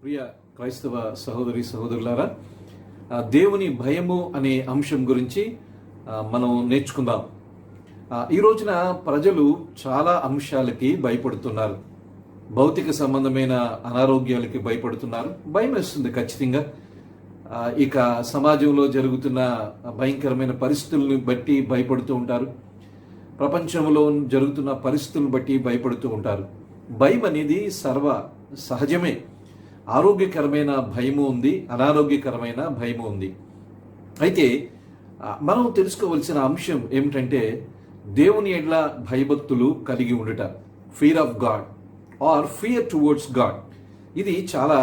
ప్రియ క్రైస్తవ సహోదరి సహోదరులారా, దేవుని భయము అనే అంశం గురించి మనం నేర్చుకుందాం. ఈ రోజున ప్రజలు చాలా అంశాలకి భయపడుతున్నారు. భౌతిక సంబంధమైన అనారోగ్యాలకి భయపడుతున్నారు. భయం వేస్తుంది ఖచ్చితంగా. ఇక సమాజంలో జరుగుతున్న భయంకరమైన పరిస్థితులను బట్టి భయపడుతూ ఉంటారు. ప్రపంచంలో జరుగుతున్న పరిస్థితులను బట్టి భయపడుతూ ఉంటారు. భయం అనేది సర్వ సహజమే. ఆరోగ్యకరమైన భయము ఉంది, అనారోగ్యకరమైన భయము ఉంది. అయితే మనం తెలుసుకోవలసిన అంశం ఏమిటంటే దేవుని ఎడ్ల భయభక్తులు కలిగి ఉండుట, fear of God or fear towards God. ఇది చాలా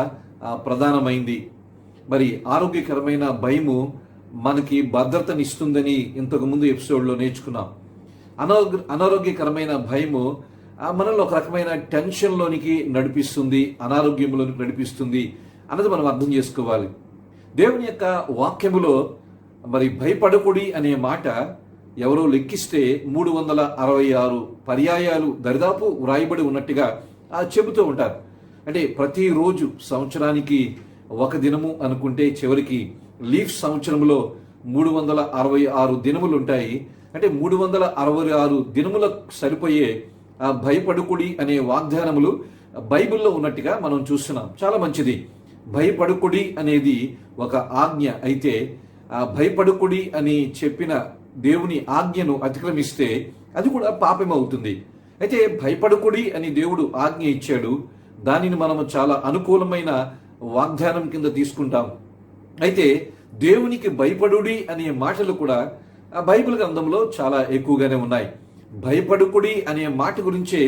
ప్రధానమైంది. మరి ఆరోగ్యకరమైన భయము మనకి భద్రతనిస్తుందని ఇంతకుముందు ఎపిసోడ్లో నేర్చుకున్నాం. అనారోగ్యకరమైన భయము మనల్ని ఒక రకమైన టెన్షన్లోనికి నడిపిస్తుంది, అనారోగ్యంలోనికి నడిపిస్తుంది అన్నది మనం అర్థం చేసుకోవాలి. దేవుని యొక్క వాక్యములో మరి భయపడకుడి అనే మాట ఎవరో లెక్కిస్తే 366 పర్యాయాలు దరిదాపు వ్రాయబడి ఉన్నట్టుగా చెబుతూ ఉంటారు. అంటే ప్రతిరోజు సంవత్సరానికి ఒక దినము అనుకుంటే చివరికి లీఫ్ సంవత్సరంలో 366 దినములు ఉంటాయి. అంటే 366 దినములకు సరిపోయే భయపడుకుడి అనే వాగ్దానములు బైబిల్లో ఉన్నట్టుగా మనం చూస్తున్నాం. చాలా మంచిది. భయపడుకుడి అనేది ఒక ఆజ్ఞ అయితే భయపడుకుడి అని చెప్పిన దేవుని ఆజ్ఞను అతిక్రమిస్తే అది కూడా పాపం అవుతుంది. అయితే భయపడుకుడి అని దేవుడు ఆజ్ఞ ఇచ్చాడు. దానిని మనము చాలా అనుకూలమైన వాగ్దానం కింద తీసుకుంటాం. అయితే దేవునికి భయపడుడి అనే మాటలు కూడా బైబిల్ గ్రంథంలో చాలా ఎక్కువగానే ఉన్నాయి. భయపడుకుడి అనే మాట గురించే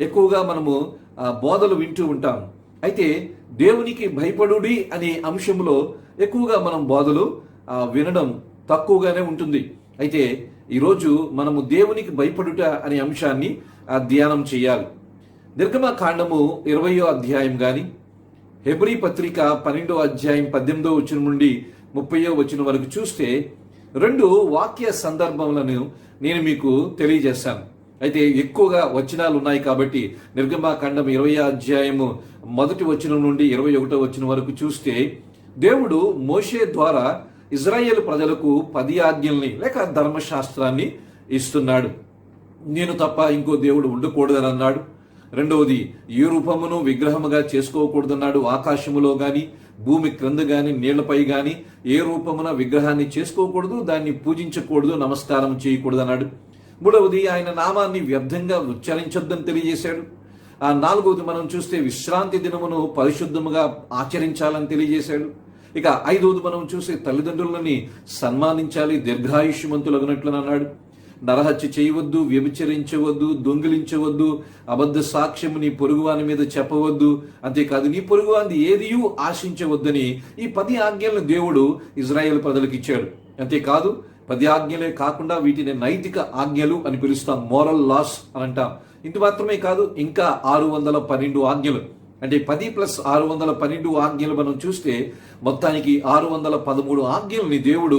ఎక్కువగా మనము బోధలు వింటూ ఉంటాం. అయితే దేవునికి భయపడుడి అనే అంశంలో ఎక్కువగా మనం బోధలు వినడం తక్కువగానే ఉంటుంది. అయితే ఈరోజు మనము దేవునికి భయపడుట అనే అంశాన్ని ధ్యానం చేయాలి. నిర్గమకాండము 20వ అధ్యాయం కానీ, హెబ్రీ పత్రిక 12వ అధ్యాయం 18వ వచనం నుండి 30వ వచనం వరకు చూస్తే 2 వాక్య సందర్భములను నేను మీకు తెలియజేస్తాను. అయితే ఎక్కువగా వచనాలు ఉన్నాయి కాబట్టి నిర్గమకాండం 20వ అధ్యాయము 1వ వచనం నుండి 21వ వచనం వరకు చూస్తే దేవుడు మోషే ద్వారా ఇజ్రాయేలు ప్రజలకు 10 ఆజ్ఞల్ని లేక ధర్మశాస్త్రాన్ని ఇస్తున్నాడు. నేను తప్ప ఇంకో దేవుడు ఉండకూడదని అన్నాడు. రెండవది, ఏ రూపమును విగ్రహముగా చేసుకోకూడదన్నాడు. ఆకాశములో గాని, భూమి క్రింద గాని, నీళ్లపై గాని ఏ రూపమున విగ్రహాన్ని చేసుకోకూడదు, దాన్ని పూజించకూడదు, నమస్కారం చేయకూడదు అన్నాడు. మూడవది, ఆయన నామాన్ని వ్యర్థంగా ఉచ్చరించొద్దని తెలియజేశాడు. నాలుగవది మనం చూస్తే విశ్రాంతి దినమును పరిశుద్ధముగా ఆచరించాలని తెలియజేశాడు. ఇక ఐదవది మనం చూస్తే తల్లిదండ్రులని సన్మానించాలి, దీర్ఘాయుష్మంతులగినట్లు అన్నాడు. నరహత్య చేయవద్దు, వ్యభిచరించవద్దు, దొంగిలించవద్దు, అబద్ధ సాక్ష్యము నీ పొరుగువాని మీద చెప్పవద్దు, అంతేకాదు నీ పొరుగువాని ఏదియూ ఆశించవద్దని ఈ 10 ఆజ్ఞలను దేవుడు ఇజ్రాయేల్ ప్రజలకు ఇచ్చాడు. అంతేకాదు 10 ఆజ్ఞలే కాకుండా వీటిని నైతిక ఆజ్ఞలు అని పిలుస్తాం, మోరల్ లాస్ అని అంటాం. ఇంత మాత్రమే కాదు, ఇంకా 612 ఆజ్ఞలు. అంటే 10 + 612 ఆజ్ఞలు మనం చూస్తే మొత్తానికి 613 ఆజ్ఞల్ని దేవుడు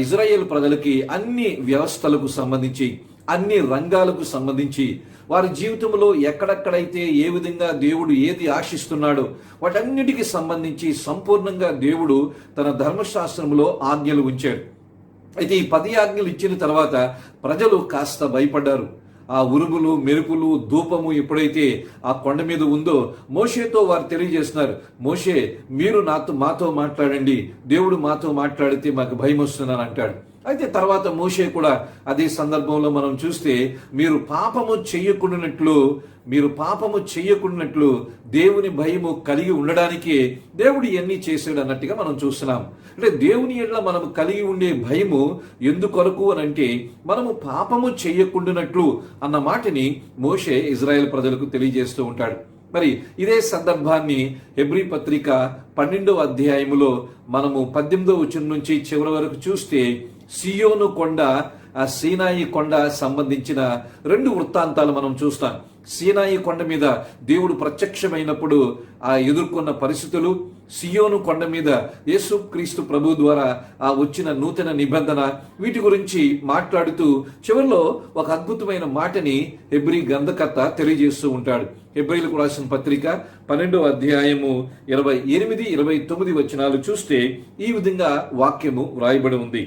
ఇజ్రాయేల్ ప్రజలకి అన్ని వ్యవస్థలకు సంబంధించి, అన్ని రంగాలకు సంబంధించి, వారి జీవితంలో ఎక్కడెక్కడైతే ఏ విధంగా దేవుడు ఏది ఆశిస్తున్నాడో వాటన్నిటికీ సంబంధించి సంపూర్ణంగా దేవుడు తన ధర్మశాస్త్రంలో ఆజ్ఞలు ఉంచాడు. అయితే ఈ 10 ఆజ్ఞలు ఇచ్చిన తర్వాత ప్రజలు కాస్త భయపడ్డారు. ఆ ఉరుములు, మెరుపులు, ధూపము ఎప్పుడైతే ఆ కొండ మీద ఉందో మోషేతో వారు తెలియజేస్తున్నారు, మోషే మీరు మాతో మాట్లాడండి, దేవుడు మాతో మాట్లాడితే మాకు భయం వస్తుందని అంటాడు. అయితే తర్వాత మోషే కూడా అదే సందర్భంలో మనం చూస్తే మీరు పాపము చెయ్యకుండానట్లు దేవుని భయము కలిగి ఉండడానికే దేవుడు ఇవన్నీ చేశాడు అన్నట్టుగా మనం చూస్తున్నాం. అంటే దేవుని ఎడల మనము కలిగి ఉండే భయము ఎందుకొరకు అని అంటే మనము పాపము చెయ్యకుండానట్లు అన్న మాటని మోషే ఇజ్రాయెల్ ప్రజలకు తెలియజేస్తూ ఉంటాడు. మరి ఇదే సందర్భాన్ని హెబ్రీ పత్రిక 12వ అధ్యాయములో మనము 18వ వచనం నుంచి చివరి వరకు చూస్తే సియోను కొండ, సీనాయి కొండ సంబంధించిన 2 వృత్తాంతాలు మనం చూస్తాం. సీనాయి కొండ మీద దేవుడు ప్రత్యక్షమైనప్పుడు ఎదుర్కొన్న పరిస్థితులు, సియోను కొండ మీద యేసుక్రీస్తు ప్రభు ద్వారా వచ్చిన నూతన నిబంధన, వీటి గురించి మాట్లాడుతూ చివరిలో ఒక అద్భుతమైన మాటని హెబ్రీ గ్రంథకర్త తెలియజేస్తూ ఉంటాడు. హెబ్రీయులకు రాసిన పత్రిక 12వ అధ్యాయము 28, 29 వచనాలు చూస్తే ఈ విధంగా వాక్యము వ్రాయబడి ఉంది.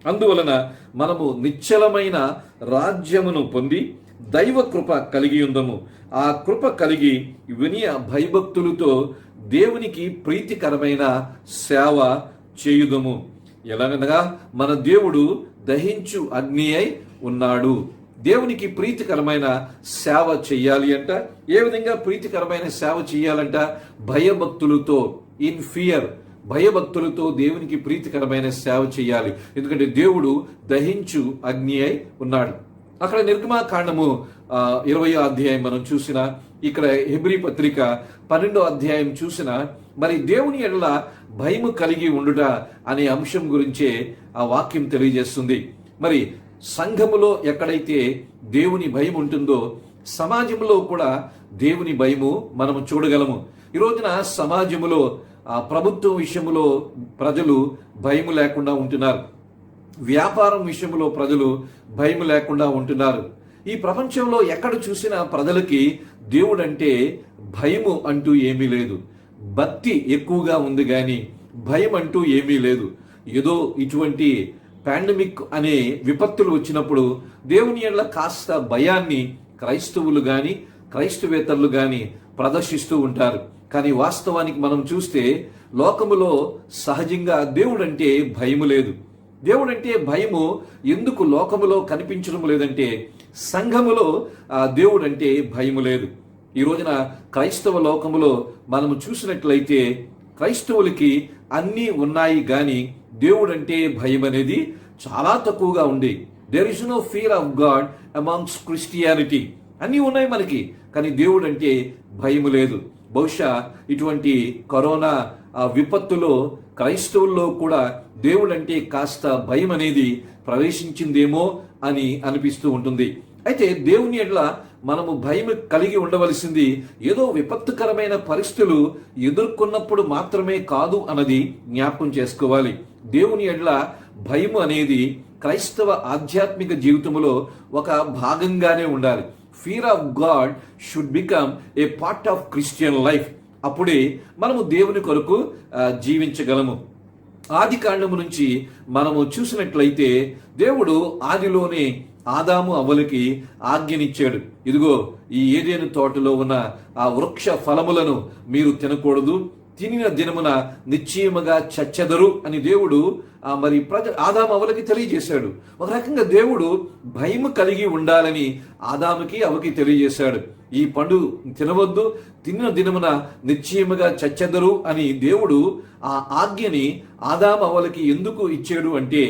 అందువలన మనము నిశ్చలమైన రాజ్యమును పొంది దైవ కృప కలిగి ఉందము. ఆ కృప కలిగి వినయ భయభక్తులతో దేవునికి ప్రీతికరమైన సేవ చేయుదము. ఎలాగనగా మన దేవుడు దహించు అగ్ని అయి ఉన్నాడు. దేవునికి ప్రీతికరమైన సేవ చెయ్యాలి అంట. ఏ విధంగా ప్రీతికరమైన సేవ చెయ్యాలంట? భయభక్తులతో, ఇన్ ఫియర్, భయభక్తులతో దేవునికి ప్రీతికరమైన సేవ చేయాలి. ఎందుకంటే దేవుడు దహించు అగ్ని అయి ఉన్నాడు. అక్కడ నిర్గమాకాండము 20వ అధ్యాయం మనం చూసిన, ఇక్కడ హెబ్రీ పత్రిక 12వ అధ్యాయం చూసిన, మరి దేవుని ఎడల భయము కలిగి ఉండుట అనే అంశం గురించే ఆ వాక్యం తెలియజేస్తుంది. మరి సంఘములో ఎక్కడైతే దేవుని భయం ఉంటుందో సమాజంలో కూడా దేవుని భయము మనము చూడగలము. ఈ రోజున సమాజములో ప్రభుత్వం విషయంలో ప్రజలు భయము లేకుండా ఉంటున్నారు. వ్యాపారం విషయంలో ప్రజలు భయం లేకుండా ఉంటున్నారు. ఈ ప్రపంచంలో ఎక్కడ చూసినా ప్రజలకి దేవుడంటే భయము అంటూ ఏమీ లేదు. భక్తి ఎక్కువగా ఉంది కానీ భయం అంటూ ఏమీ లేదు. ఏదో ఇటువంటి పాండమిక్ అనే విపత్తులు వచ్చినప్పుడు దేవుని ఎడల కాస్త భయాన్ని క్రైస్తవులు కానీ క్రైస్తవేతరులు కానీ ప్రదర్శిస్తూ ఉంటారు. కానీ వాస్తవానికి మనం చూస్తే లోకములో సహజంగా దేవుడంటే భయము లేదు. దేవుడంటే భయము ఎందుకు లోకములో కనిపించడం లేదంటే సంఘములో దేవుడంటే భయము లేదు. ఈ రోజున క్రైస్తవ లోకములో మనము చూసినట్లయితే క్రైస్తవులకి అన్నీ ఉన్నాయి కానీ దేవుడంటే భయం అనేది చాలా తక్కువగా ఉంది. There is no fear of God amongst Christianity. అన్నీ ఉన్నాయి మనకి, కానీ దేవుడంటే భయము లేదు. బహుశా ఇటువంటి కరోనా విపత్తులో క్రైస్తవుల్లో కూడా దేవుడంటే కాస్త భయం అనేది ప్రవేశించిందేమో అని అనిపిస్తూ ఉంటుంది. అయితే దేవుని ఎడల మనము భయం కలిగి ఉండవలసింది ఏదో విపత్తుకరమైన పరిస్థితులు ఎదుర్కొన్నప్పుడు మాత్రమే కాదు అన్నది జ్ఞాపకం చేసుకోవాలి. దేవుని ఎడల భయము అనేది క్రైస్తవ ఆధ్యాత్మిక జీవితంలో ఒక భాగంగానే ఉండాలి. Fear of God should become a part of Christian life. అప్పుడే మనము దేవుని కొరకు జీవించగలము. ఆది కాండము నుంచి మనము చూసినట్లయితే దేవుడు ఆదిలోనే ఆదాము అవ్వలకి ఆజ్ఞనిచ్చాడు. ఇదిగో ఈ ఏదెను తోటలో ఉన్న ఆ వృక్ష ఫలములను మీరు తినకూడదు, తినిన దినమున నిశ్చయముగా చచ్చెదరు అని దేవుడు మరి ఆదాము అవ్వలకి తెలియజేశాడు. ఒక రకంగా దేవుడు భయము కలిగి ఉండాలని ఆదాముకి అవ్వకి తెలియజేశాడు. ఈ పండు తినవద్దు, తిన్న దినమున నిశ్చయముగా చచ్చెదరు అని దేవుడు ఆ ఆజ్ఞని ఆదాము అవ్వలకి ఎందుకు ఇచ్చాడు అంటే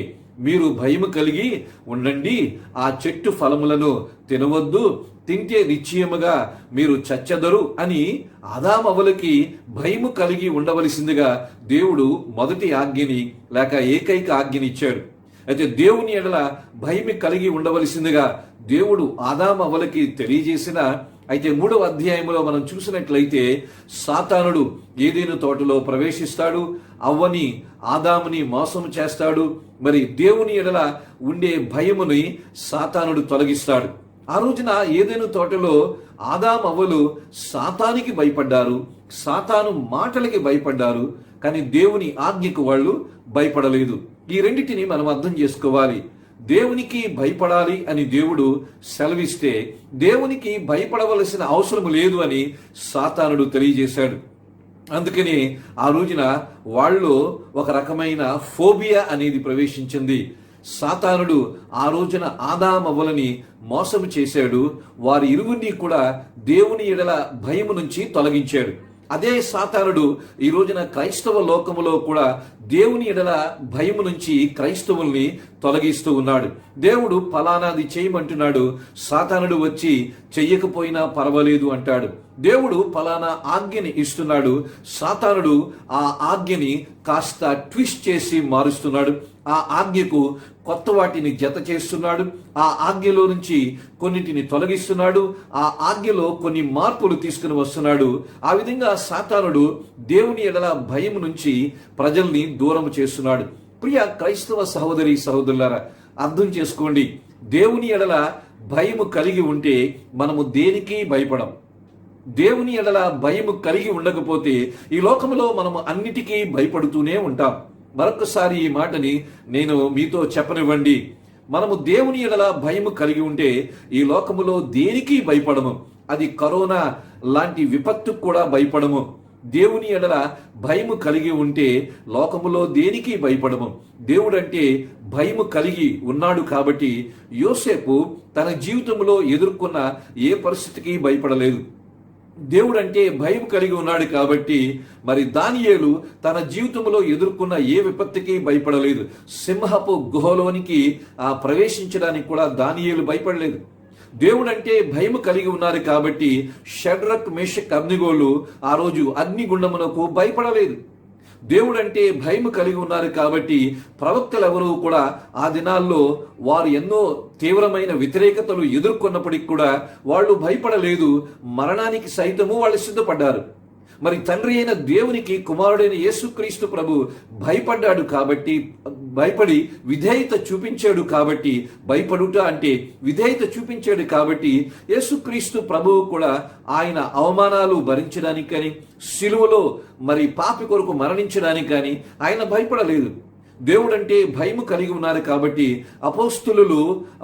మీరు భయము కలిగి ఉండండి, ఆ చెట్టు ఫలములను తినవద్దు, తింటే నిశ్చయముగా మీరు చచ్చెదరు అని ఆదాము అవ్వలకి భయము కలిగి ఉండవలసిందిగా దేవుడు మొదటి ఆజ్ఞని లేక ఏకైక ఆజ్ఞని ఇచ్చాడు. అయితే దేవుని ఎడల భయము కలిగి ఉండవలసిందిగా దేవుడు ఆదాము అవ్వలకి తెలియజేసిన, అయితే 3వ అధ్యాయంలో మనం చూసినట్లయితే సాతానుడు ఏదెను తోటలో ప్రవేశిస్తాడు, అవ్వని ఆదాముని మోసం చేస్తాడు. మరి దేవుని ఎడల ఉండే భయముని సాతానుడు తొలగిస్తాడు. ఆ రోజున ఏదెను తోటలో ఆదాము అవ్వలు సాతానికి భయపడ్డారు, సాతాను మాటలకి భయపడ్డారు, కానీ దేవుని ఆజ్ఞకు వాళ్ళు భయపడలేదు. ఈ రెండింటిని మనం అర్థం చేసుకోవాలి. దేవునికి భయపడాలి అని దేవుడు సెలవిస్తే దేవునికి భయపడవలసిన అవసరం లేదు అని సాతానుడు తెలియజేశాడు. అందుకని ఆ రోజున వాళ్ళు ఒక రకమైన ఫోబియా అనేది ప్రవేశించింది. సాతానుడు ఆ రోజున ఆదాము అవ్వలని మోసము చేశాడు. వారి ఇరువురిని కూడా దేవుని ఎడల భయము నుంచి తొలగించాడు. అదే సాతానుడు ఈ రోజున క్రైస్తవ లోకములో కూడా దేవుని ఎడల భయము నుంచి క్రైస్తవుల్ని తొలగిస్తూ ఉన్నాడు. దేవుడు ఫలానాది చేయమంటున్నాడు, సాతానుడు వచ్చి చెయ్యకపోయినా పర్వాలేదు అంటాడు. దేవుడు ఫలానా ఆజ్ఞని ఇస్తున్నాడు, సాతానుడు ఆ ఆజ్ఞని కాస్త ట్విస్ట్ చేసి మారుస్తున్నాడు. ఆ ఆజ్ఞకు కొత్త వాటిని జత చేస్తున్నాడు. ఆ ఆజ్ఞలో నుంచి కొన్నిటిని తొలగిస్తున్నాడు. ఆ ఆజ్ఞలో కొన్ని మార్పులు తీసుకుని వస్తున్నాడు. ఆ విధంగా సాతానుడు దేవుని ఎడల భయం నుంచి ప్రజల్ని దూరం చేస్తున్నాడు. ప్రియ క్రైస్తవ సహోదరి సహోదరులారా, అర్థం చేసుకోండి, దేవుని ఎడల భయము కలిగి ఉంటే మనము దేనికి భయపడం. దేవుని ఎడల భయము కలిగి ఉండకపోతే ఈ లోకంలో మనము అన్నిటికీ భయపడుతూనే ఉంటాం. మరొకసారి ఈ మాటని నేను మీతో చెప్పనివ్వండి. మనము దేవుని ఎడల భయము కలిగి ఉంటే ఈ లోకములో దేనికి భయపడము. అది కరోనా లాంటి విపత్తుకు కూడా భయపడము. దేవుని ఎడల భయము కలిగి ఉంటే లోకములో దేనికి భయపడము. దేవుడంటే భయము కలిగి ఉన్నాడు కాబట్టి యోసేపు తన జీవితంలో ఎదుర్కొన్న ఏ పరిస్థితికి భయపడలేదు. దేవుడంటే భయం కలిగి ఉన్నాడు కాబట్టి మరి దానియేలు తన జీవితంలో ఎదుర్కొన్న ఏ విపత్తికి భయపడలేదు. సింహపు గుహలోనికి ప్రవేశించడానికి కూడా దానియేలు భయపడలేదు. దేవుడంటే భయం కలిగి ఉన్నారు కాబట్టి షడ్రక్ మేషక్ అబ్దెనగోలు ఆ రోజు అగ్నిగుండమునకు భయపడలేదు. దేవుడంటే భయం కలిగి ఉన్నారు కాబట్టి ప్రవక్తలు ఎవరు కూడా ఆ దినాల్లో వారు ఎన్నో తీవ్రమైన వ్యతిరేకతలు ఎదుర్కొన్నప్పటికీ కూడా వాళ్ళు భయపడలేదు. మరణానికి సైతము వాళ్ళు సిద్ధపడ్డారు. మరి తండ్రి అయిన దేవునికి కుమారుడైన యేసుక్రీస్తు ప్రభు భయపడ్డాడు కాబట్టి, భయపడి విధేయత చూపించాడు కాబట్టి, భయపడుట అంటే విధేయత చూపించాడు కాబట్టి యేసుక్రీస్తు ప్రభువు కూడా ఆయన అవమానాలు భరించడానికి కానీ, సిలువలో మరి పాపి కొరకు మరణించడానికి కానీ ఆయన భయపడలేదు. దేవుడంటే భయము కలిగి ఉన్నారు కాబట్టి అపోస్తులు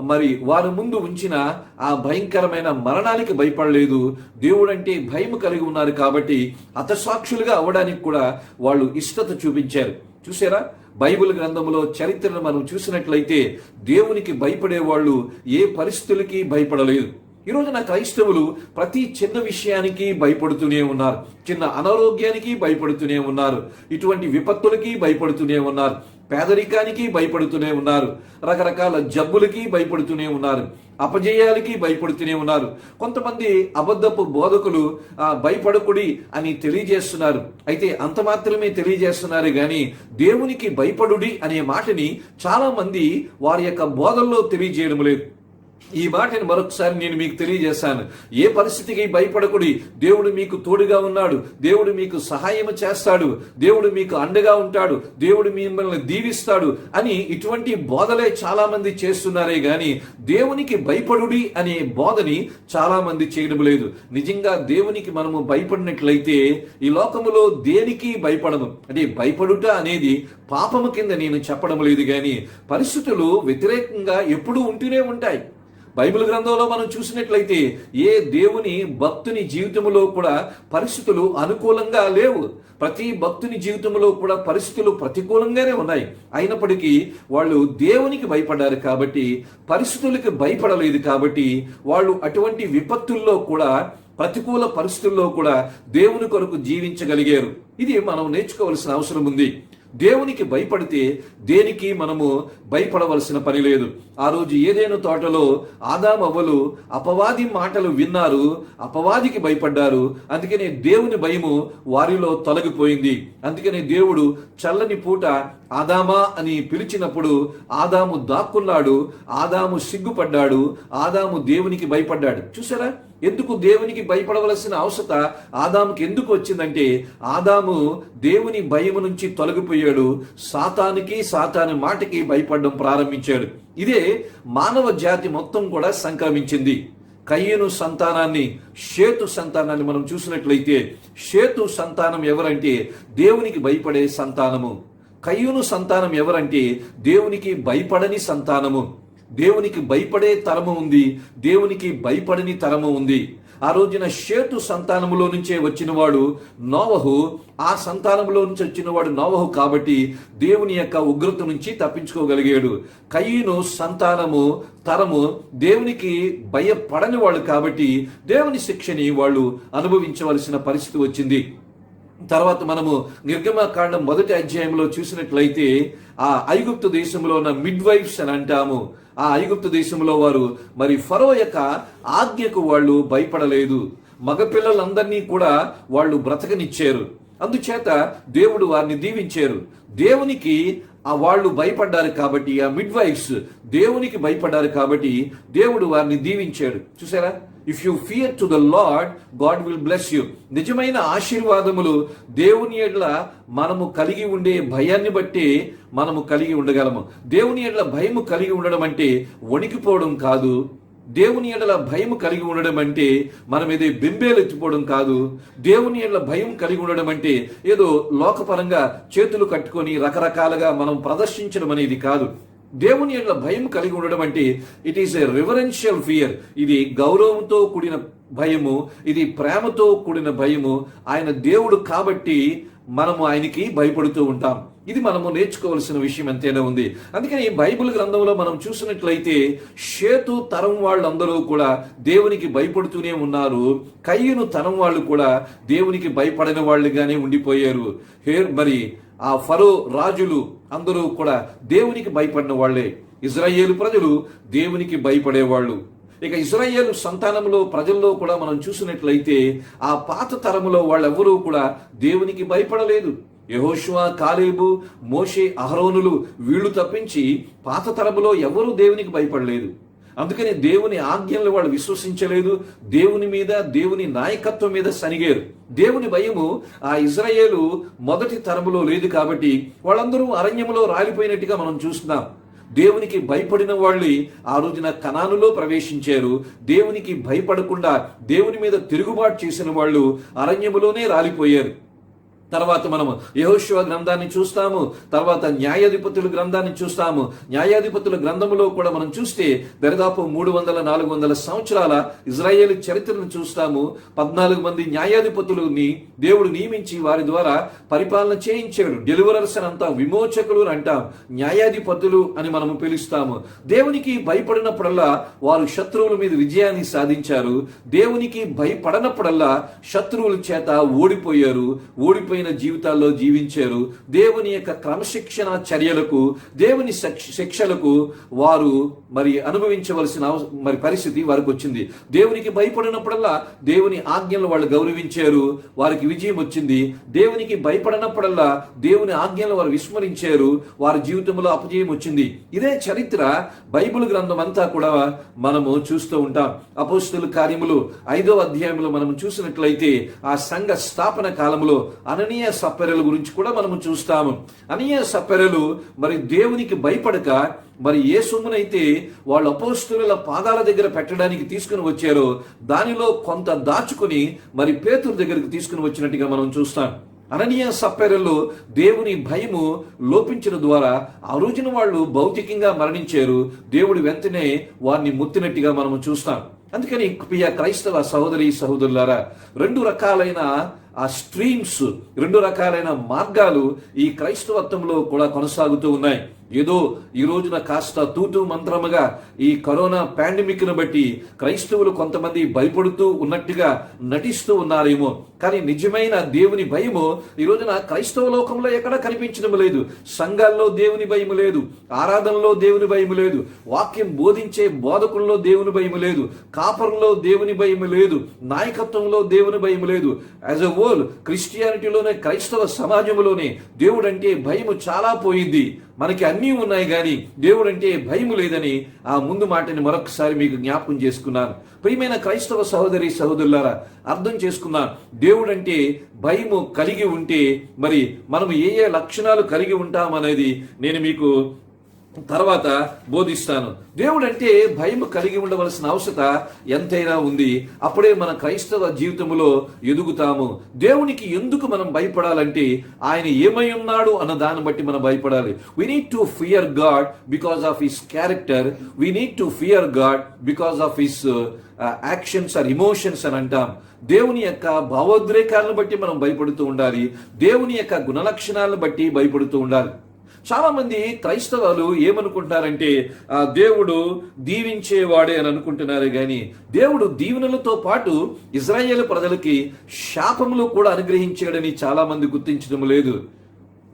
మరి వారి ముందు ఉంచిన ఆ భయంకరమైన మరణానికి భయపడలేదు. దేవుడంటే భయము కలిగి ఉన్నారు కాబట్టి హతసాక్షులుగా అవ్వడానికి కూడా వాళ్ళు ఇష్టత చూపించారు. చూసారా, బైబిల్ గ్రంథంలో చరిత్రను మనం చూసినట్లయితే దేవునికి భయపడే వాళ్ళు ఏ పరిస్థితులకి భయపడలేదు. ఈ రోజున క్రైస్తవులు ప్రతి చిన్న విషయానికి భయపడుతూనే ఉన్నారు. చిన్న అనారోగ్యానికి భయపడుతూనే ఉన్నారు. ఇటువంటి విపత్తులకి భయపడుతూనే ఉన్నారు. పేదరికానికి భయపడుతూనే ఉన్నారు. రకరకాల జబ్బులకి భయపడుతూనే ఉన్నారు. అపజయాలకి భయపడుతూనే ఉన్నారు. కొంతమంది అబద్ధపు బోధకులు భయపడకుడి అని తెలియజేస్తున్నారు. అయితే అంత మాత్రమే తెలియజేస్తున్నారు కానీ దేవునికి భయపడుడి అనే మాటని చాలా మంది వారి యొక్క బోధల్లో తెలియజేయడం లేదు. ఈ మాటని మరొకసారి నేను మీకు తెలియజేశాను. ఏ పరిస్థితికి భయపడకుడి, దేవుడు మీకు తోడుగా ఉన్నాడు, దేవుడు మీకు సహాయం చేస్తాడు, దేవుడు మీకు అండగా ఉంటాడు, దేవుడు మిమ్మల్ని దీవిస్తాడు అని ఇటువంటి బోధలే చాలా మంది చేస్తున్నారే గాని దేవునికి భయపడుడి అనే బోధని చాలా మంది చేయడం లేదు. నిజంగా దేవునికి మనము భయపడినట్లయితే ఈ లోకములో దేనికి భయపడము. అంటే భయపడుట అనేది పాపము కింద నేను చెప్పడం లేదు కానీ పరిస్థితులు వ్యతిరేకంగా ఎప్పుడూ ఉంటూనే ఉంటాయి. బైబిల్ గ్రంథంలో మనం చూసినట్లయితే ఏ దేవుని భక్తుని జీవితంలో కూడా పరిస్థితులు అనుకూలంగా లేవు. ప్రతి భక్తుని జీవితంలో కూడా పరిస్థితులు ప్రతికూలంగానే ఉన్నాయి. అయినప్పటికీ వాళ్ళు దేవునికి భయపడ్డారు కాబట్టి, పరిస్థితులకు భయపడలేదు కాబట్టి వాళ్ళు అటువంటి విపత్తుల్లో కూడా, ప్రతికూల పరిస్థితుల్లో కూడా దేవుని కొరకు జీవించగలిగారు. ఇది మనం నేర్చుకోవాల్సిన అవసరం ఉంది. దేవునికి భయపడితే దేనికి మనము భయపడవలసిన పని లేదు. ఆ రోజు ఏదైనా తోటలో ఆదాము అవ్వలు అపవాది మాటలు విన్నారు, అపవాదికి భయపడ్డారు. అందుకనే దేవుని భయము వారిలో తొలగిపోయింది. అందుకనే దేవుడు చల్లని పూట ఆదామా అని పిలిచినప్పుడు ఆదాము దాక్కున్నాడు, ఆదాము సిగ్గుపడ్డాడు, ఆదాము దేవునికి భయపడ్డాడు. చూసారా, ఎందుకు దేవునికి భయపడవలసిన అవసరత ఆదాముకి ఎందుకు వచ్చిందంటే ఆదాము దేవుని భయము నుంచి తొలగిపోయాడు, సాతానికి, సాతాను మాటకి భయపడడం ప్రారంభించాడు. ఇదే మానవ జాతి మొత్తం కూడా సంక్రమించింది. కయ్యను సంతానాన్ని, షేతు సంతానాన్ని మనం చూసినట్లయితే షేతు సంతానం ఎవరంటే దేవునికి భయపడే సంతానము. కయ్యను సంతానం ఎవరంటే దేవునికి భయపడని సంతానము. దేవునికి భయపడే తరము ఉంది, దేవునికి భయపడని తరము ఉంది. ఆ రోజున షేతు సంతానములో నుంచే వచ్చినవాడు నోవహు. ఆ సంతానంలో నుంచి వచ్చినవాడు నోవహు కాబట్టి దేవుని యొక్క ఉగ్రత నుంచి తప్పించుకోగలిగాడు. కయ్యను సంతానము తరము దేవునికి భయపడని వాళ్ళు కాబట్టి దేవుని శిక్షని వాళ్ళు అనుభవించవలసిన పరిస్థితి వచ్చింది. తర్వాత మనము నిర్గమకాండం 1వ అధ్యాయంలో చూసినట్లయితే ఆ ఐగుప్తు దేశంలో ఉన్న మిడ్ వైఫ్స్ అని అంటాము. ఆ ఐగుప్తు దేశంలో వారు మరి ఫరో యొక్క ఆజ్ఞకు వాళ్ళు భయపడలేదు. మగపిల్లలందరినీ కూడా వాళ్ళు బ్రతకనిచ్చారు. అందుచేత దేవుడు వారిని దీవించారు. దేవునికి వాళ్ళు భయపడ్డారు కాబట్టి, ఆ మిడ్ వైఫ్స్ దేవునికి భయపడ్డారు కాబట్టి దేవుడు వారిని దీవించాడు. చూసారా, if you fear to the lord, God will bless you. నిజమైన ఆశీర్వాదములు దేవుని ఎడల మనము కలిగి ఉండే భయాన్ని బట్టి మనము కలిగి ఉండగలము. దేవుని ఎడల భయము కలిగి ఉండడం అంటే వణికిపోవడం కాదు. దేవుని ఎడల భయం కలిగి ఉండడం అంటే మనం ఏదో బెంబేలు ఎత్తిపోవడం కాదు. దేవుని ఎడల భయం కలిగి ఉండడం అంటే ఏదో లోకపరంగా చేతులు కట్టుకొని రకరకాలుగా మనం ప్రదర్శించడం అనేది కాదు. దేవుని ఎడల భయం కలిగి ఉండడం అంటే ఇట్ ఈస్ ఎ రివరెన్షియల్ ఫియర్. ఇది గౌరవంతో కూడిన భయము, ఇది ప్రేమతో కూడిన భయము. ఆయన దేవుడు కాబట్టి మనము ఆయనకి భయపడుతూ ఉంటాం. ఇది మనము నేర్చుకోవాల్సిన విషయం ఎంతైనా ఉంది. అందుకని బైబిల్ గ్రంథంలో మనం చూసినట్లయితే షేతు తరం వాళ్ళందరూ కూడా దేవునికి భయపడుతూనే ఉన్నారు. కయ్యను తరం వాళ్ళు కూడా దేవునికి భయపడని వాళ్ళుగానే ఉండిపోయారు. మరి ఆ ఫరో రాజులు అందరూ కూడా దేవునికి భయపడిన వాళ్లే. ఇజ్రాయేలు ప్రజలు దేవునికి భయపడేవాళ్ళు. ఇక ఇజ్రాయేలు సంతానంలో ప్రజల్లో కూడా మనం చూసినట్లయితే ఆ పాత తరములో వాళ్ళెవ్వరూ కూడా దేవునికి భయపడలేదు. యెహోషువ, కాలేబు, మోషే, అహరోనులు వీళ్ళు తప్పించి పాత తరములో ఎవరూ దేవునికి భయపడలేదు. అందుకని దేవుని ఆజ్ఞలను వాళ్ళు విశ్వసించలేదు. దేవుని మీద, దేవుని నాయకత్వం మీద సనిగారు. దేవుని భయము ఆ ఇజ్రాయేలు మొదటి తరములో లేదు కాబట్టి వాళ్ళందరూ అరణ్యములో రాలిపోయినట్టుగా మనం చూస్తున్నాం. దేవునికి భయపడిన వాళ్ళే ఆ రోజున కనానులో ప్రవేశించారు. దేవునికి భయపడకుండా దేవుని మీద తిరుగుబాటు చేసిన వాళ్ళు అరణ్యములోనే రాలిపోయారు. తర్వాత మనము యెహోషువ గ్రంథాన్ని చూస్తాము. తర్వాత న్యాయాధిపతుల గ్రంథాన్ని చూస్తాము. న్యాయాధిపతుల గ్రంథములో కూడా మనం చూస్తే దరిదాపు 300-400 సంవత్సరాల ఇజ్రాయేల్ చరిత్రను చూస్తాము. 14 మంది న్యాయాధిపతులని దేవుడు నియమించి వారి ద్వారా పరిపాలన చేయించాడు. డెలివరర్స్ అని అంటాం, విమోచకులు అని అంటాం, న్యాయాధిపతులు అని మనము పిలుస్తాము. దేవునికి భయపడినప్పుడల్లా వారు శత్రువుల మీద విజయాన్ని సాధించారు. దేవునికి భయపడనప్పుడల్లా శత్రువుల చేత ఓడిపోయారు. ఓడిపోయిన జీవితాల్లో జీవించారు. దేవుని యొక్క క్రమశిక్షణ చర్యలకు, దేవుని శిక్షలకు వారు మరి అనుభవించవలసిన పరిస్థితి వారికి వచ్చింది. దేవునికి భయపడినప్పుడల్లా దేవుని ఆజ్ఞలను వాళ్ళు గౌరవించారు, వారికి విజయం వచ్చింది. దేవునికి భయపడినప్పుడల్లా దేవుని ఆజ్ఞలను వారు విస్మరించారు, వారి జీవితంలో అపజయం వచ్చింది. ఇదే చరిత్ర బైబిల్ గ్రంథం అంతా కూడా మనము చూస్తూ ఉంటాం. అపోస్తలుల కార్యములు 5వ అధ్యాయంలో మనం చూసినట్లయితే ఆ సంఘ స్థాపన కాలంలో అననీయ సప్పెరల గురించి కూడా మనము చూస్తాము. అననీయ సప్పెరలు మరి దేవునికి భయపడక మరి ఏ సొమ్మునైతే వాళ్ళు అపోస్తలుల పాదాల దగ్గర పెట్టడానికి తీసుకుని వచ్చారో దానిలో కొంత దాచుకుని మరి పేతురు దగ్గరికి తీసుకుని వచ్చినట్టుగా మనం చూస్తాం. అననీయ సప్పెరలో దేవుని భయము లోపించిన ద్వారా ఆ రోజున వాళ్ళు భౌతికంగా మరణించారు. దేవుడు వెంటనే వారిని ముత్తినట్టుగా మనము చూస్తాం. అందుకని ప్రియ క్రైస్తవ సహోదరి సహోదరులారా, 2 రకాలైన ఆ స్ట్రీమ్స్, 2 రకాలైన మార్గాలు ఈ క్రైస్తవత్వంలో కూడా కొనసాగుతూ ఉన్నాయి. ఏదో ఈ రోజున కాస్త తూతూ మంత్రముగా ఈ కరోనా పాండమిక్ ను బట్టి క్రైస్తవులు కొంతమంది భయపడుతూ ఉన్నట్టుగా నటిస్తూ ఉన్నారేమో, కానీ నిజమైన దేవుని భయము ఈ రోజున క్రైస్తవ లోకంలో ఎక్కడా కనిపించడం లేదు. సంఘాల్లో దేవుని భయము లేదు, ఆరాధనలో దేవుని భయము లేదు, వాక్యం బోధించే బోధకుల్లో దేవుని భయము లేదు, కాపరుల్లో దేవుని భయము లేదు, నాయకత్వంలో దేవుని భయము లేదు. యాజ్ ఎ హోల్ క్రిస్టియానిటీలోనే, క్రైస్తవ సమాజంలోనే దేవుడు అంటే భయము చాలా పోయింది. మనకి అన్నీ ఉన్నాయి కానీ దేవుడు అంటే భయము లేదని ఆ ముందు మాటని మరొకసారి మీకు జ్ఞాపకం చేసుకున్నాను. ప్రియమైన క్రైస్తవ సహోదరి సహోదరులారా, అర్థం చేసుకున్నాను. దేవుడు అంటే భయము కలిగి ఉంటే మరి మనం ఏ ఏ లక్షణాలు కలిగి ఉంటామనేది నేను మీకు తర్వాత బోధిస్తాను. దేవుడు అంటే భయం కలిగి ఉండవలసిన అవసరత ఎంతైనా ఉంది. అప్పుడే మన క్రైస్తవ జీవితంలో ఎదుగుతాము. దేవునికి ఎందుకు మనం భయపడాలంటే ఆయన ఏమై ఉన్నాడు అన్న దాన్ని బట్టి మనం భయపడాలి. we need to fear God because of his character. we need to fear God because of his actions or emotions అని అంటాం. దేవుని యొక్క భావోద్రేకాలను బట్టి మనం భయపడుతూ ఉండాలి. దేవుని యొక్క గుణలక్షణాలను బట్టి భయపడుతూ ఉండాలి. చాలా మంది క్రైస్తవులు ఏమనుకుంటున్నారంటే దేవుడు దీవించేవాడే అని అనుకుంటున్నారు కానీ దేవుడు దీవెనలతో పాటు ఇజ్రాయేలు ప్రజలకి శాపములు కూడా అనుగ్రహించాడని చాలా మంది గుర్తించడం లేదు.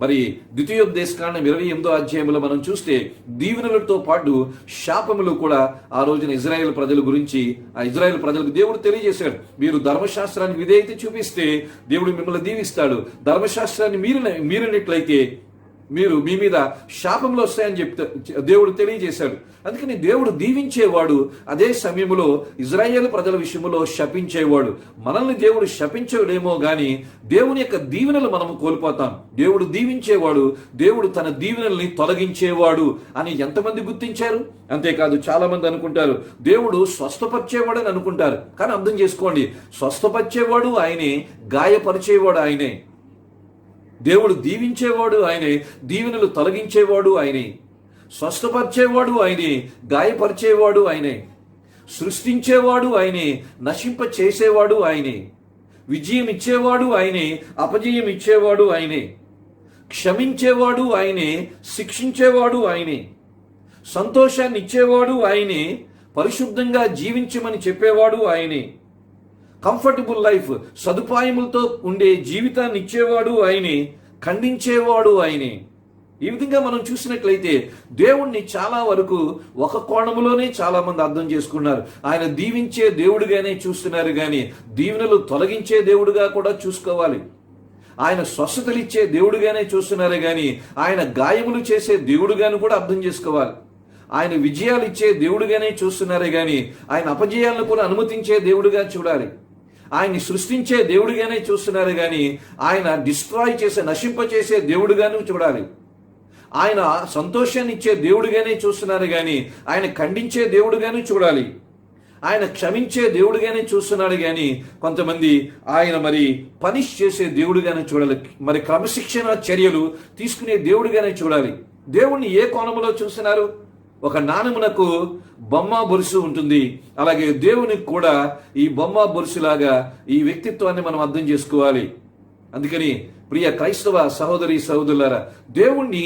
మరి ద్వితీయోపదేశకాండం 28వ అధ్యాయంలో మనం చూస్తే దీవెనలతో పాటు శాపములు కూడా ఆ రోజున ఇజ్రాయేల్ ప్రజల గురించి ఆ ఇజ్రాయేల్ ప్రజలకు దేవుడు తెలియజేశాడు. మీరు ధర్మశాస్త్రాన్ని విధేయత చూపిస్తే దేవుడు మిమ్మల్ని దీవిస్తాడు, ధర్మశాస్త్రాన్ని మీరినట్లయితే మీ మీద శాపంలో వస్తాయని దేవుడు తెలియజేశాడు. అందుకని దేవుడు దీవించేవాడు, అదే సమయంలో ఇజ్రాయేల్ ప్రజల విషయంలో శపించేవాడు. మనల్ని దేవుడు శపించడేమో గాని దేవుని యొక్క దీవెనలు మనము కోల్పోతాం. దేవుడు దీవించేవాడు, దేవుడు తన దీవెనల్ని తొలగించేవాడు అని ఎంతమంది గుర్తించారు? అంతేకాదు చాలా మంది అనుకుంటారు దేవుడు స్వస్థపరిచేవాడు అని అనుకుంటారు. కానీ అర్థం చేసుకోండి, స్వస్థపరిచేవాడు ఆయనే, గాయపరిచేవాడు ఆయనే. దేవుడు దీవించేవాడు ఆయనే, దీవెనలు తొలగించేవాడు ఆయనే. స్వస్థపరిచేవాడు ఆయనే, గాయపరిచేవాడు ఆయనే. సృష్టించేవాడు ఆయనే, నశింప చేసేవాడు ఆయనే. విజయం ఇచ్చేవాడు ఆయనే, అపజయం ఇచ్చేవాడు ఆయనే. క్షమించేవాడు ఆయనే, శిక్షించేవాడు ఆయనే. సంతోషాన్ని ఇచ్చేవాడు ఆయనే, పరిశుద్ధంగా జీవించమని చెప్పేవాడు ఆయనే. కంఫర్టబుల్ లైఫ్, సదుపాయములతో ఉండే జీవితాన్ని ఇచ్చేవాడు ఆయనే, ఖండించేవాడు ఆయనే. ఈ విధంగా మనం చూసినట్లయితే దేవుణ్ణి చాలా వరకు ఒక కోణములోనే చాలా మంది అర్థం చేసుకున్నారు. ఆయన దీవించే దేవుడిగానే చూస్తున్నారు కానీ దీవెనలు తొలగించే దేవుడుగా కూడా చూసుకోవాలి. ఆయన స్వస్థతలిచ్చే దేవుడిగానే చూస్తున్నారు కానీ ఆయన గాయములు చేసే దేవుడుగాను కూడా అర్థం చేసుకోవాలి. ఆయన విజయాలు ఇచ్చే దేవుడిగానే చూస్తున్నారే కానీ ఆయన అపజయాలను కూడా అనుమతించే దేవుడిగా చూడాలి. ఆయన్ని సృష్టించే దేవుడిగానే చూస్తున్నారు కానీ ఆయన డిస్ట్రాయ్ చేసే, నశింపచేసే దేవుడిగాను చూడాలి. ఆయన సంతోషాన్ని ఇచ్చే దేవుడిగానే చూస్తున్నారు కానీ ఆయన ఖండించే దేవుడిగానే చూడాలి. ఆయన క్షమించే దేవుడిగానే చూస్తున్నాడు కానీ కొంతమంది ఆయన మరి పనిష్ చేసే దేవుడిగానే చూడాలి, మరి క్రమశిక్షణ చర్యలు తీసుకునే దేవుడిగానే చూడాలి. దేవుణ్ణి ఏ కోణంలో చూస్తున్నారు? ఒక నాణెమునకు బొమ్మ బొరుసు ఉంటుంది, అలాగే దేవునికి కూడా ఈ బొమ్మ బొరుసులాగా ఈ వ్యక్తిత్వాన్ని మనం అర్థం చేసుకోవాలి. అందుకని ప్రియ క్రైస్తవ సహోదరి సహోదరులారా, దేవుణ్ణి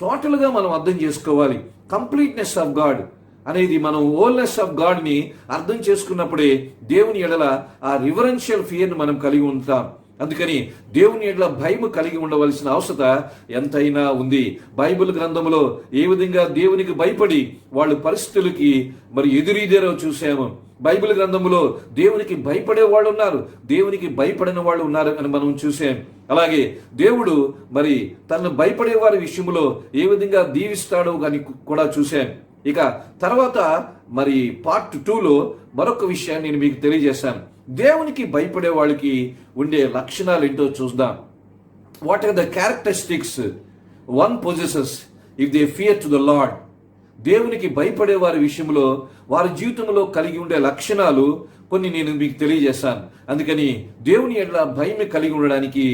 టోటల్గా మనం అర్థం చేసుకోవాలి. కంప్లీట్నెస్ ఆఫ్ గాడ్ అనేది మనం ఓల్నెస్ ఆఫ్ గాడ్ని అర్థం చేసుకున్నప్పుడే దేవుని ఎడల ఆ రివరెన్షియల్ ఫియర్ని మనం కలిగి ఉంటాం. అందుకని దేవుని ఎడల భయము కలిగి ఉండవలసిన అవసరత ఎంతైనా ఉంది. బైబిల్ గ్రంథంలో ఏ విధంగా దేవునికి భయపడి వాళ్ళు పరిస్థితులకి మరి ఎదురీదేరో చూసాము. బైబిల్ గ్రంథంలో దేవునికి భయపడే వాళ్ళు ఉన్నారు, దేవునికి భయపడిన వాళ్ళు ఉన్నారు అని మనం చూసాం. అలాగే దేవుడు మరి తనను భయపడే వారి విషయంలో ఏ విధంగా దీవిస్తాడో అని కూడా చూసాం. ఇక తర్వాత మరి పార్ట్ 2లో మరొక విషయాన్ని నేను మీకు తెలియజేశాను. దేవునికి భయపడే వాళ్ళకి ఉండే లక్షణాలు ఏంటో చూద్దాం. What are the characteristics one possesses if they fear to the Lord? దేవునికి భయపడే వారి విషయంలో వారి జీవితంలో కలిగి ఉండే లక్షణాలు కొన్ని నేను మీకు తెలియజేస్తాను. అందుకని దేవుని ఎడల భయం కలిగి ఉండడానికి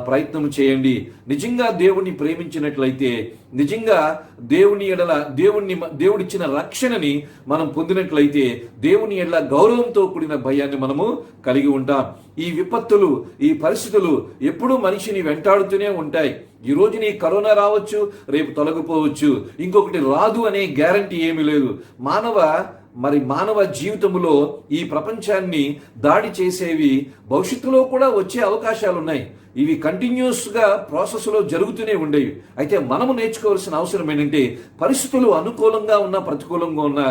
ప్రయత్నం చేయండి. నిజంగా దేవుణ్ణి ప్రేమించినట్లయితే, నిజంగా దేవుని ఎడల దేవుడిచ్చిన రక్షణని మనం పొందినట్లయితే దేవుని ఎడల గౌరవంతో కూడిన భయాన్ని మనము కలిగి ఉంటాం. ఈ విపత్తులు, ఈ పరిస్థితులు ఎప్పుడూ మనిషిని వెంటాడుతూనే ఉంటాయి. ఈ రోజు నీ కరోనా రావచ్చు, రేపు తొలగిపోవచ్చు, ఇంకొకటి రాదు అనే గ్యారంటీ ఏమీ లేదు. మానవ జీవితంలో ఈ ప్రపంచాన్ని దాడి చేసేవి భవిష్యత్తులో కూడా వచ్చే అవకాశాలు ఉన్నాయి. ఇవి కంటిన్యూస్గా ప్రాసెస్లో జరుగుతూనే ఉండేవి. అయితే మనము నేర్చుకోవాల్సిన అవసరం ఏంటంటే పరిస్థితులు అనుకూలంగా ఉన్నా ప్రతికూలంగా ఉన్నా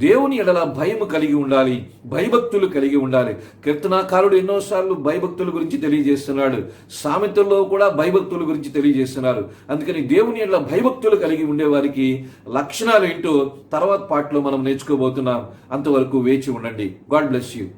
దేవుని ఎడల భయము కలిగి ఉండాలి, భయభక్తులు కలిగి ఉండాలి. కీర్తనాకారుడు ఎన్నోసార్లు భయభక్తుల గురించి తెలియజేస్తున్నాడు, సామెతల్లో కూడా భయభక్తుల గురించి తెలియజేస్తున్నారు. అందుకని దేవుని ఎడల భయభక్తులు కలిగి ఉండే వారికి లక్షణాలు ఏంటో తర్వాత పార్ట్లో మనం నేర్చుకోబోతున్నాం. అంతవరకు వేచి ఉండండి. God bless you.